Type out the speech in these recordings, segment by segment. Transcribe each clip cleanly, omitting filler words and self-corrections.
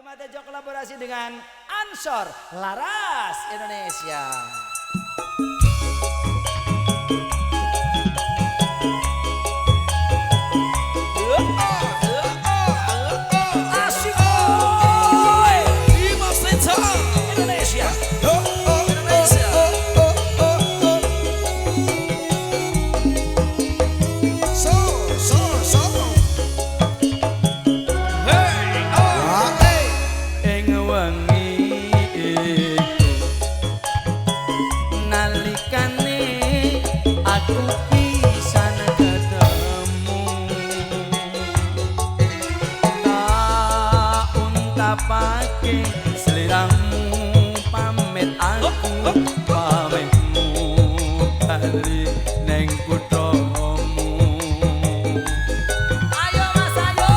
Matejo kolaborasi dengan Ansor Laras Indonesia. Pakai seliramu pamit aku pamitmu bali neng kutromu. Ayo mas ayo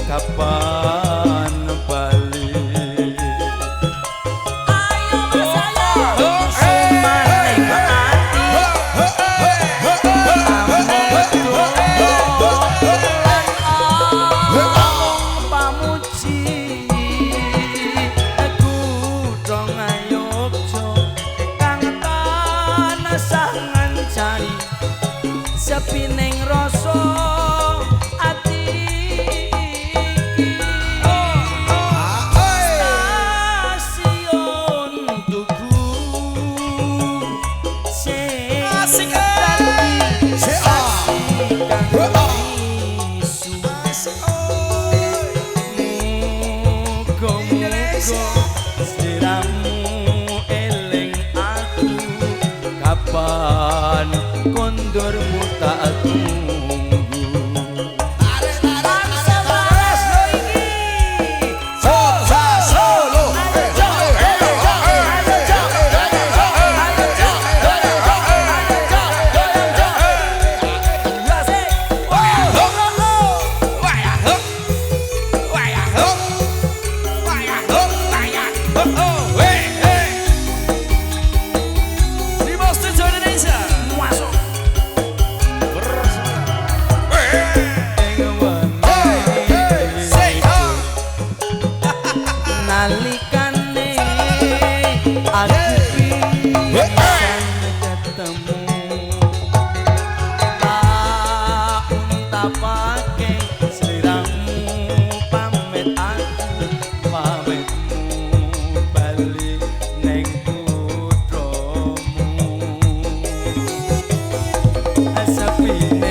kapan bali. Ayo mas ayo sumaneng ati among pamuji aku dong ayokjo kang tansah ngancani sepi ning rasa kapan kondormu tak tunggu. Nalikane aku pisan ketemu tak pakai seliramu pamit aku pamitmu bali neng putromu sepine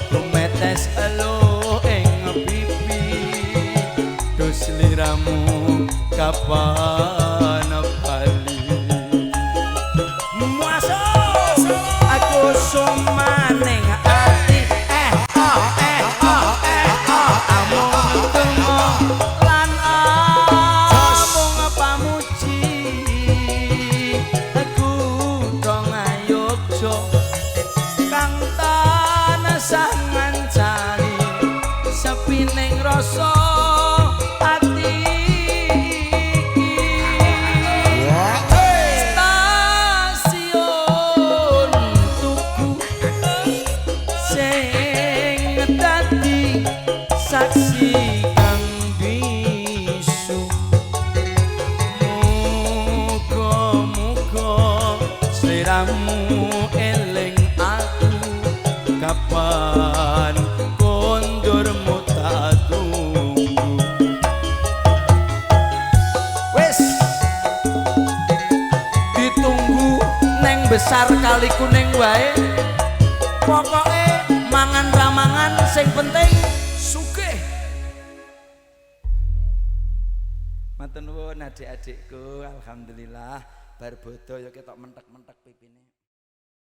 lumetes elo ing pipi dos sliramu kapan bali. Muaso aku sumaning ati amung temu lan amung pamuji aku dong ayokjo kang tansah ngancani sepi ning rasa ati stasiun tuku sing dadi saksi kang bisu muga-muga sliramu eling aku kapan kondormu tak tunggu. Wis ditunggu neng besar kali kuning wae pokoke mangan ramangan sing penting sugih. Matur nuwun adik-adikku, alhamdulillah bar bodo ya ketok mentek-mentek pipine.